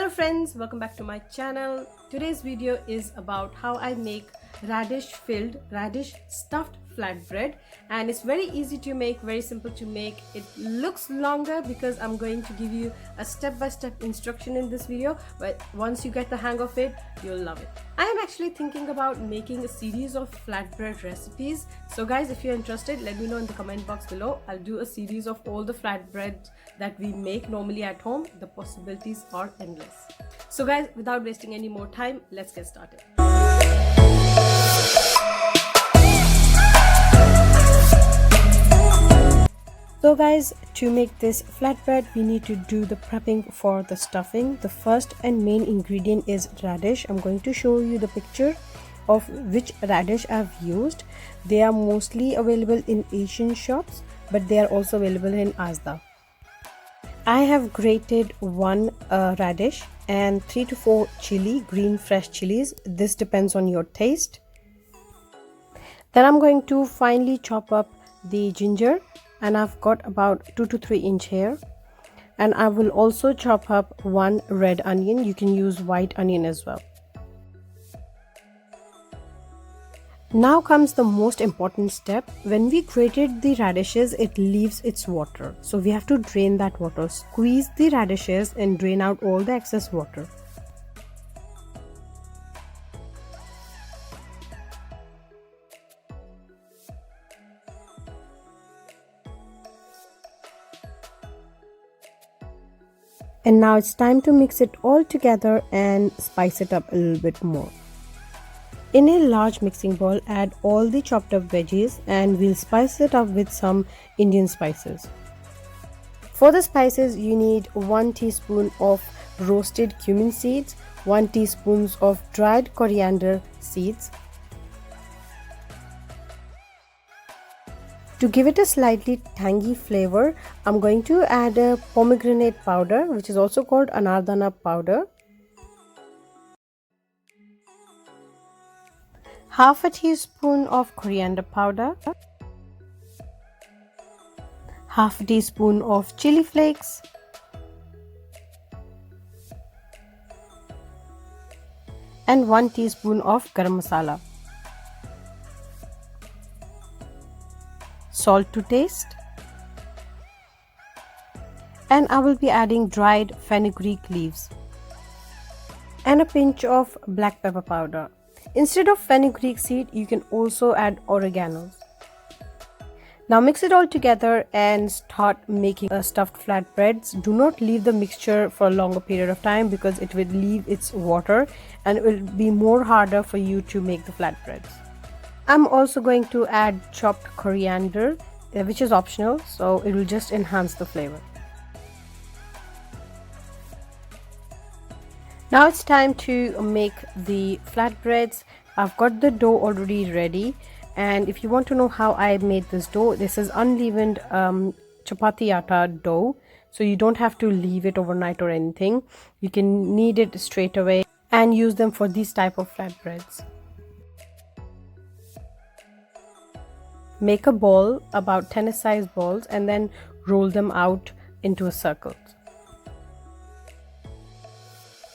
Hello friends, welcome back to my channel. Today's video is about how I make radish stuffed flatbread, and it's very easy to make, very simple to make. It looks longer because I'm going to give you a step-by-step instruction in this video, but once you get the hang of it, you'll love it. I am actually thinking about making a series of flatbread recipes. So guys, if you're interested, let me know in the comment box below. I'll do a series of all the flatbread that we make normally at home. The possibilities are endless. So guys, without wasting any more time, let's get started. So guys, to make this flatbread, we need to do the prepping for the stuffing. The first and main ingredient is radish. I'm going to show you the picture of which radish I've used. They are mostly available in Asian shops, but they are also available in Asda. I have grated one radish and 3 to 4 green fresh chilies. This depends on your taste. Then I'm going to finely chop up the ginger, and I've got about 2 to 3 inch here. And I will also chop up one red onion. You can use white onion as well. Now comes the most important step. When we grated the radishes, it leaves its water. So we have to drain that water. Squeeze the radishes and drain out all the excess water. And now it's time to mix it all together and spice it up a little bit more. In a large mixing bowl, add all the chopped up veggies and we'll spice it up with some Indian spices. For the spices, you need 1 teaspoon of roasted cumin seeds, 1 teaspoon of dried coriander seeds. To give it a slightly tangy flavor, I'm going to add a pomegranate powder, which is also called anardana powder. Half a teaspoon of coriander powder. Half a teaspoon of chili flakes. And 1 teaspoon of garam masala. Salt to taste, and I will be adding dried fenugreek leaves and a pinch of black pepper powder. Instead of fenugreek seed, you can also add oregano. Now mix it all together and start making stuffed flatbreads. Do not leave the mixture for a longer period of time because it will leave its water and it will be more harder for you to make the flatbreads. I'm also going to add chopped coriander, which is optional, so it will just enhance the flavor. Now it's time to make the flatbreads. I've got the dough already ready, and if you want to know how I made this dough, this is unleavened chapati atta dough, so you don't have to leave it overnight or anything. You can knead it straight away and use them for these type of flatbreads. Make a ball, about tennis size balls, and then roll them out into a circle.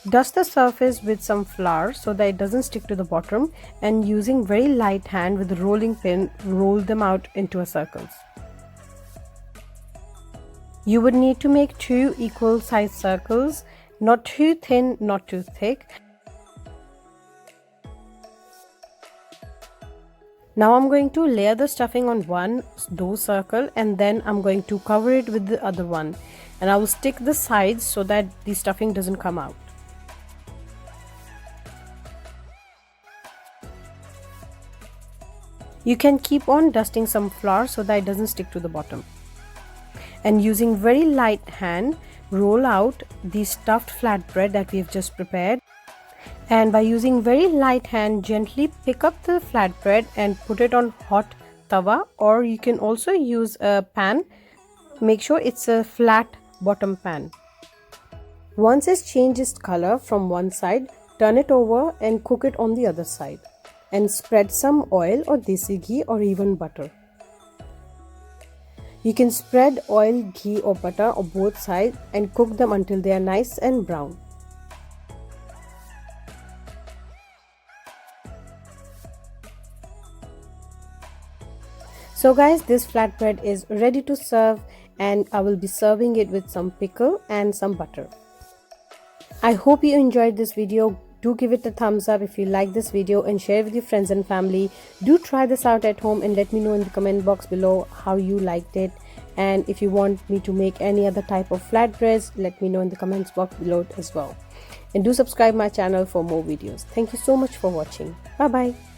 Dust the surface with some flour so that it doesn't stick to the bottom, and using very light hand with the rolling pin, roll them out into a circles. You would need to make 2 equal size circles, not too thin, not too thick. Now I'm going to layer the stuffing on one dough circle, and then I'm going to cover it with the other one, and I will stick the sides so that the stuffing doesn't come out. You can keep on dusting some flour so that it doesn't stick to the bottom. And using very light hand, roll out the stuffed flatbread that we have just prepared. And by using very light hand, gently pick up the flatbread and put it on hot tawa, or you can also use a pan. Make sure it's a flat bottom pan. Once it's changed its color from one side, turn it over and cook it on the other side. And spread some oil or desi ghee or even butter. You can spread oil, ghee or butter on both sides and cook them until they are nice and brown. So guys, this flatbread is ready to serve, and I will be serving it with some pickle and some butter. I hope you enjoyed this video. Do give it a thumbs up if you like this video and share with your friends and family. Do try this out at home and let me know in the comment box below how you liked it. And if you want me to make any other type of flatbreads, let me know in the comments box below as well. And do subscribe my channel for more videos. Thank you so much for watching. Bye bye.